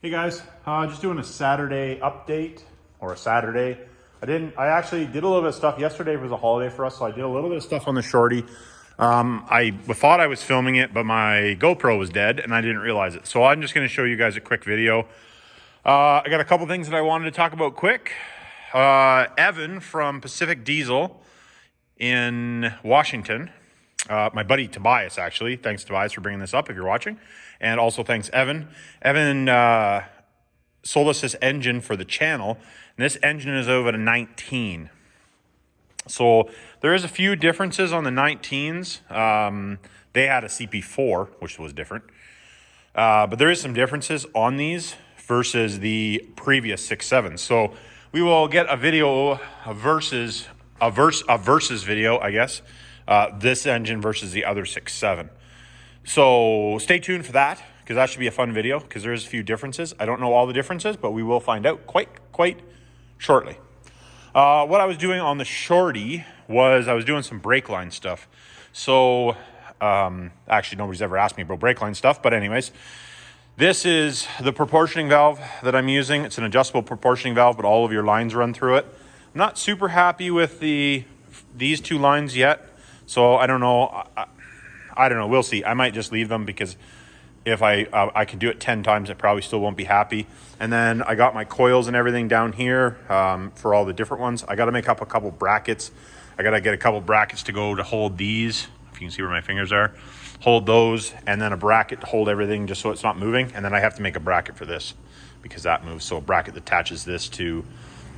Hey guys, just doing a Saturday update, or a Saturday. I actually did a little bit of stuff. Yesterday was a holiday for us, so I did a little bit of stuff on the shorty. I thought I was filming it, but my GoPro was dead and I didn't realize it. So I'm just gonna show you guys a quick video. I got a couple things that I wanted to talk about quick. Evan from Pacific Diesel in Washington, my buddy Tobias, actually. Thanks, Tobias, for bringing this up if you're watching. And also thanks, Evan. Evan sold us this engine for the channel, and this engine is over to 19. So there is a few differences on the 19s. They had a CP4, which was different. But there is some differences on these versus the previous 6.7s. So we will get a video, a versus video, I guess. This engine versus the other 6.7. So stay tuned for that, because that should be a fun video, because there's a few differences. I don't know all the differences, but we will find out quite shortly. What I was doing on the shorty was I was doing some brake line stuff. So actually nobody's ever asked me about brake line stuff, but anyways, this is the proportioning valve that I'm using. It's an adjustable proportioning valve, but all of your lines run through it. I'm not super happy with these two lines yet, so I don't know. I don't know. We'll see. I might just leave them, because if I can do it 10 times, I probably still won't be happy. And then I got my coils and everything down here for all the different ones. I got to make up a couple brackets. I got to get a couple brackets to go to hold these. If you can see where my fingers are, hold those, and then a bracket to hold everything just so it's not moving. And then I have to make a bracket for this, because that moves. So a bracket that attaches this to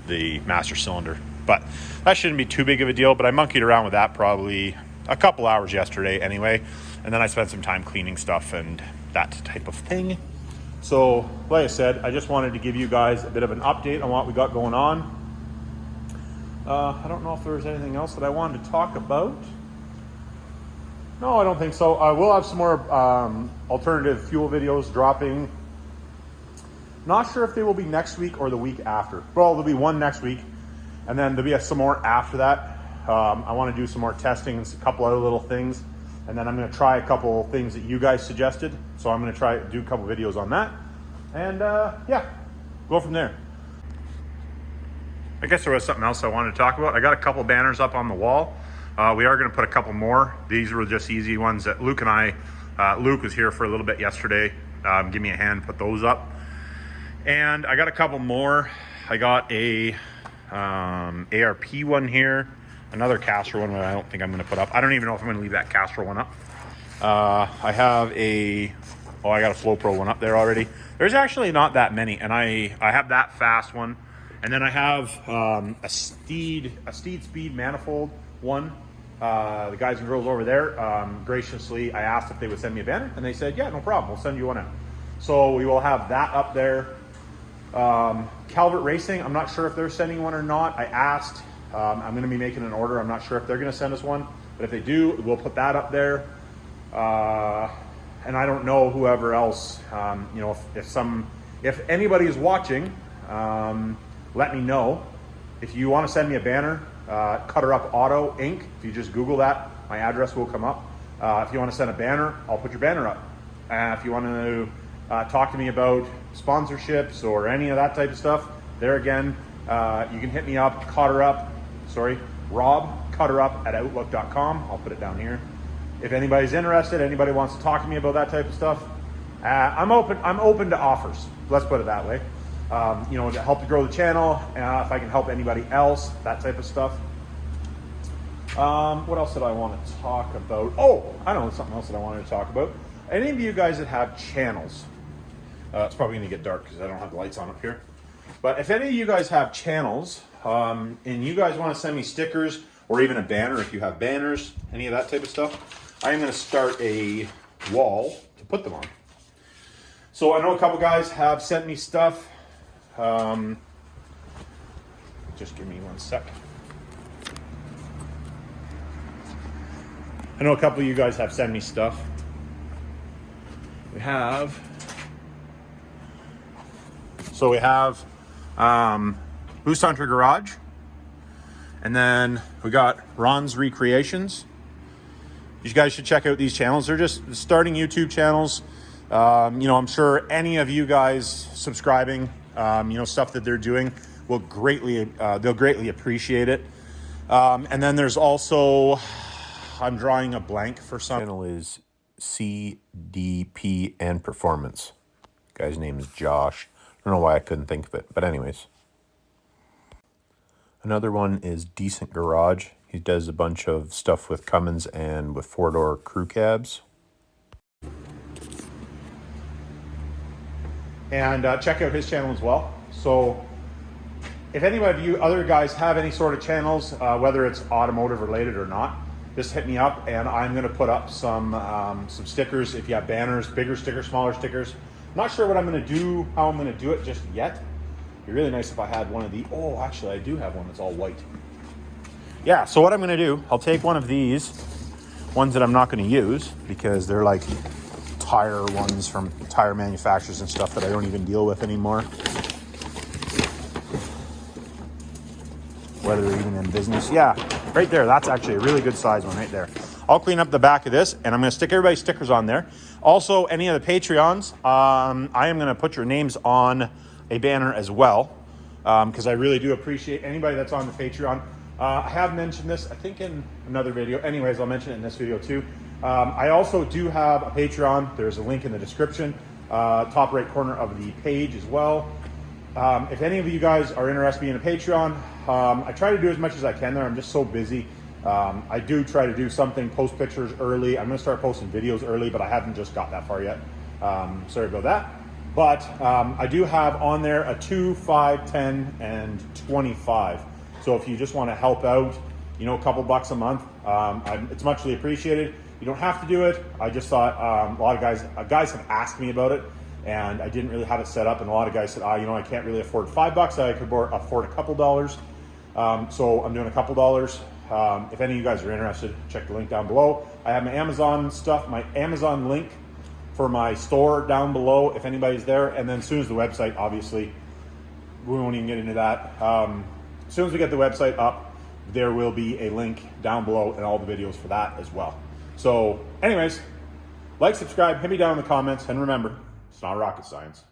the master cylinder. But that shouldn't be too big of a deal. But I monkeyed around with that probably a couple hours yesterday anyway, and then I spent some time cleaning stuff and that type of thing. So like I said, I just wanted to give you guys a bit of an update on what we got going on. I don't know if there's anything else that I wanted to talk about. No, I don't think so. I will have some more alternative fuel videos dropping. Not sure if they will be next week or the week after. Well, there'll be one next week, and then there'll be some more after that. I want to do some more testing and a couple other little things, and then I'm going to try a couple things that you guys suggested. So I'm going to try to do a couple videos on that, and yeah, go from there. I guess there was something else I wanted to talk about. I got a couple banners up on the wall. We are going to put a couple more. These were just easy ones that Luke and I, Luke was here for a little bit yesterday. Give me a hand, put those up. And I got a couple more. I got a ARP one here. Another Castrol one that I don't think I'm going to put up. I don't even know if I'm going to leave that Castrol one up. I have I got a flo-pro one up there already. There's actually not that many, and I have that fast one, and then I have a Steed Speed manifold one. The guys and girls over there, graciously, I asked if they would send me a banner, and they said, yeah, no problem, we'll send you one out. So we will have that up there. Calvert Racing, I'm not sure if they're sending one or not. I asked. I'm going to be making an order. I'm not sure if they're going to send us one, but if they do, we'll put that up there. And I don't know whoever else, you know, if anybody is watching, let me know. If you want to send me a banner, CUTTERUP Auto Inc. If you just Google that, my address will come up. If you want to send a banner, I'll put your banner up. If you want to talk to me about sponsorships or any of that type of stuff, there again, you can hit me up, Rob CUTTERUP@outlook.com. I'll put it down here. If anybody's interested, anybody wants to talk to me about that type of stuff, I'm open to offers. Let's put it that way. You know, to help to grow the channel, if I can help anybody else, that type of stuff. What else did I want to talk about? Oh, I know something else that I wanted to talk about. Any of you guys that have channels, it's probably going to get dark because I don't have the lights on up here. But if any of you guys have channels, and you guys want to send me stickers or even a banner, if you have banners, any of that type of stuff, I am going to start a wall to put them on. So I know a couple guys have sent me stuff. Just give me 1 sec. I know a couple of you guys have sent me stuff. We have Moose Hunter Garage, and then we got Ron's Recreations. You guys should check out these channels. They're just starting YouTube channels. You know, I'm sure any of you guys subscribing, you know, stuff that they're doing will greatly, they'll greatly appreciate it. And then there's also, I'm drawing a blank for some. Channel is CDP and Performance. Guy's name is Josh. I don't know why I couldn't think of it, but anyways. Another one is Decent Garage. He does a bunch of stuff with Cummins and with four-door crew cabs. And check out his channel as well. So if any of you other guys have any sort of channels, whether it's automotive related or not, just hit me up and I'm gonna put up some stickers. If you have banners, bigger stickers, smaller stickers. I'm not sure what I'm gonna do, how I'm gonna do it just yet. It'd be really nice if I had one of the, oh, actually I do have one that's all white. Yeah, so what I'm gonna do, I'll take one of these, ones that I'm not gonna use because they're like tire ones from tire manufacturers and stuff that I don't even deal with anymore. Whether they're even in business. Yeah, right there, that's actually a really good size one right there. I'll clean up the back of this and I'm gonna stick everybody's stickers on there. Also, any of the Patreons, I am gonna put your names on a banner as well, because I really do appreciate anybody that's on the Patreon. I have mentioned this, I think in another video. Anyways, I'll mention it in this video too. I also do have a Patreon. There's a link in the description, top right corner of the page as well. If any of you guys are interested in being a Patreon, I try to do as much as I can there. I'm just so busy. I do try to do something, post pictures early. I'm gonna start posting videos early, but I haven't just got that far yet. Sorry about that. But I do have on there a 2, 5, 10, and 25. So if you just want to help out, you know, a couple bucks a month, it's muchly appreciated. You don't have to do it. I just thought a lot of guys have asked me about it, and I didn't really have it set up. And a lot of guys said, you know, I can't really afford $5. I could afford a couple dollars. So I'm doing a couple dollars. If any of you guys are interested, check the link down below. I have my Amazon stuff, my Amazon link for my store down below if anybody's there. And then as soon as the website, obviously, we won't even get into that. As soon as we get the website up, there will be a link down below and all the videos for that as well. So anyways, like, subscribe, hit me down in the comments, and remember, it's not rocket science.